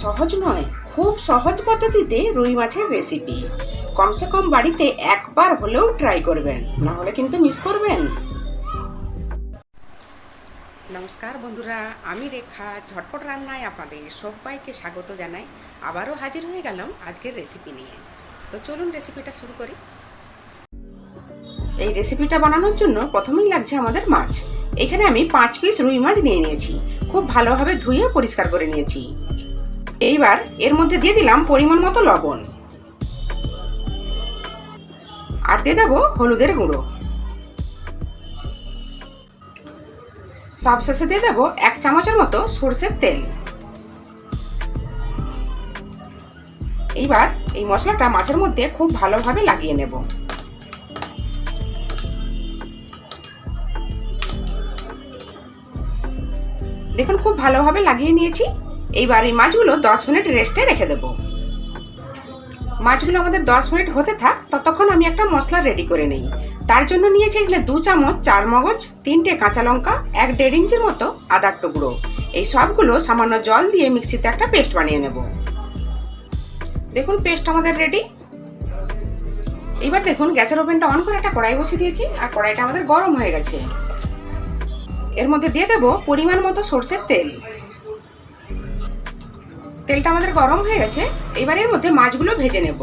সহজ নয়, খুব সহজ পদ্ধতিতে রুই মাছের রেসিপি। কমসে কম বাড়িতে একবার হলেও ট্রাই করবেন, না হলে কিন্তু মিস করবেন। নমস্কার বন্ধুরা, আমি রেখা ঝটপট রান্নায় আপনাদের সবাইকে স্বাগত জানাই। আবারও হাজির হয়ে গেলাম আজকের রেসিপি নিয়ে। তো চলুন রেসিপিটা শুরু করি। এই রেসিপিটা বানানোর জন্য প্রথমেই লাগছে আমাদের মাছ। এখানে আমি 5 পিস রুই মাছ নিয়ে নিয়েছি, খুব ভালোভাবে ধুয়ে পরিষ্কার করে নিয়েছি। এইবার এর মধ্যে দিয়ে দিলাম পরিমাণ মতো লবণ, আর দিয়ে দেবো হলুদের গুঁড়ো। সবশেষে দিয়ে দেবো 1 চামচের মতো সরষের তেল। এইবার এই মশলাটা মাছের মধ্যে খুব ভালোভাবে লাগিয়ে নেব। দেখুন খুব ভালোভাবে লাগিয়ে নিয়েছি। এইবার এই মাছগুলো 10 মিনিট রেস্টে রেখে দেব। মাছগুলো আমাদের 10 মিনিট হতে থাক, ততক্ষণ আমি একটা মশলা রেডি করে নেই। তার জন্য নিয়েছি এখানে 2 চামচ চারমগজ, 3টে কাঁচা লঙ্কা, 1-1.5 ইঞ্চির মতো আদার টুকরো। এই সবগুলো সামান্য জল দিয়ে মিক্সিতে একটা পেস্ট বানিয়ে নেব। দেখুন পেস্ট আমাদের রেডি। এবার দেখুন গ্যাসের ওভেনটা অন করে একটা কড়াই বসিয়ে দিয়েছি, আর কড়াইটা আমাদের গরম হয়ে গেছে। এর মধ্যে দিয়ে দেব পরিমাণ মতো সরষের তেল। তেলটা আমাদের গরম হয়ে গেছে। এবার এর মধ্যে মাছগুলো ভেজে নেব।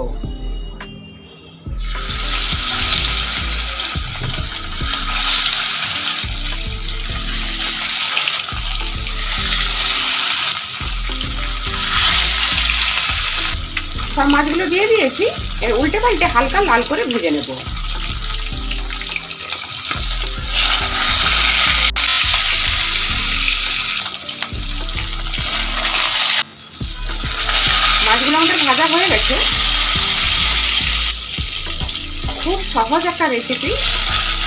সব মাছগুলো দিয়ে দিয়েছি। এর উল্টে পাল্টে হালকা লাল করে ভেজে নেব। মাছগুলো আমাদের ভাজা হয়ে গেছে। খুব সহজ একটা রেসিপি।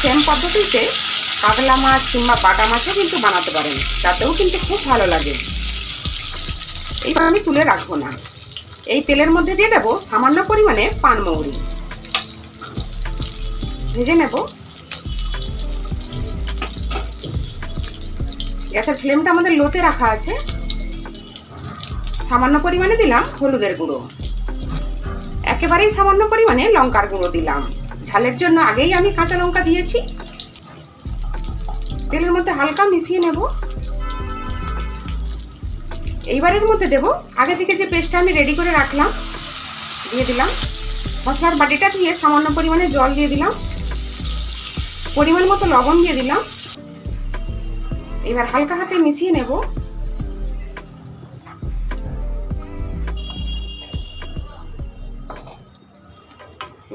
সেম পদ্ধতিতে কাতলা মাছ কিংবা বাটা মাছও কিন্তু বানাতে পারেন, তাতেও কিন্তু খুব ভালো লাগে। এইবার আমি তুলে রাখবো না। এই তেলের মধ্যে দিয়ে দেবো সামান্য পরিমাণে পানমৌরি, ভেজে নেব। গ্যাসের ফ্লেমটা আমাদের লোতে রাখা আছে। সামান্য পরিমাণে দিলাম হলুদের গুঁড়ো, একেবারেই সামান্য পরিমাণে লঙ্কার গুঁড়ো দিলাম। ঝালের জন্য আগেই আমি কাঁচা লঙ্কা দিয়েছি। তেলের মধ্যে হালকা মিশিয়ে নেব। এইবারের মধ্যে দেব আগে থেকে যে পেস্টটা আমি রেডি করে রাখলাম, দিয়ে দিলাম। মশলার বাটিটা ধুয়ে সামান্য পরিমাণে জল দিয়ে দিলাম, পরিমাণ মতো লবণ দিয়ে দিলাম। এবার হালকা হাতে মিশিয়ে নেব।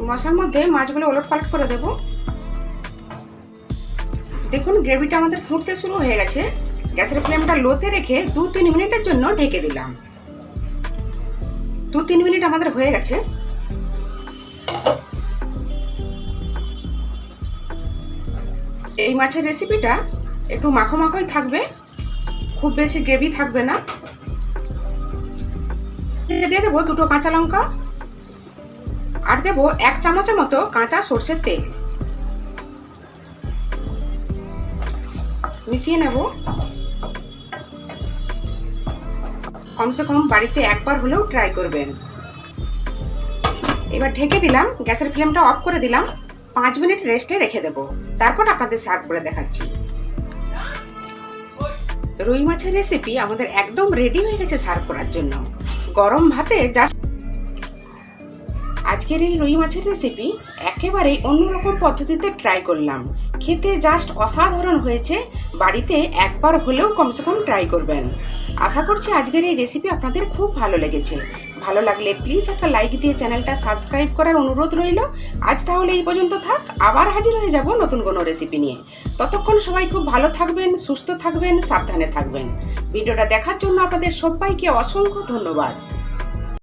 মশলার মধ্যে মাছগুলো ওলটপালট করে দেব। দেখুন গ্রেভিটা আমাদের ফুটতে শুরু হয়ে গেছে। গ্যাসের ফ্লেমটা লোতে রেখে 2-3 মিনিটের জন্য ঢেকে দিলাম। 2-3 মিনিট আমাদের হয়ে গেছে। এই মাছের রেসিপিটা একটু মাখো মাখোই থাকবে, খুব বেশি গ্রেভি থাকবে না। দিয়ে দেবো 2টো কাঁচা লঙ্কা, আর দেবো 1 চামচের মতো কাঁচা সরষের তেল। মিশিয়ে নেব। কমসে কম বাড়িতে একবার হলেও ট্রাই করবেন। এবার ঢেকে দিলাম, গ্যাসের ফ্লেমটা অফ করে দিলাম। 5 মিনিট রেস্টে রেখে দেব। তারপর আপনাদের সার্ভ করে দেখাচ্ছি। রুই মাছের রেসিপি আমাদের একদম রেডি হয়ে গেছে সার্ভ করার জন্য। গরম ভাতে জাস্ট আজকের এই রুই মাছের রেসিপি একেবারেই অন্যরকম পদ্ধতিতে ট্রাই করলাম। খেতে জাস্ট অসাধারণ হয়েছে। বাড়িতে একবার হলেও কমসে কম ট্রাই করবেন। আশা করছি আজকের এই রেসিপি আপনাদের খুব ভালো লেগেছে। ভালো লাগলে প্লিজ একটা লাইক দিয়ে চ্যানেলটা সাবস্ক্রাইব করার অনুরোধ রইল। আজ তাহলে এই পর্যন্ত থাক, আবার হাজির হয়ে যাব নতুন কোনো রেসিপি নিয়ে। ততক্ষণ সবাই খুব ভালো থাকবেন, সুস্থ থাকবেন, সাবধানে থাকবেন। ভিডিওটা দেখার জন্য আপনাদের সবাইকে অসংখ্য ধন্যবাদ।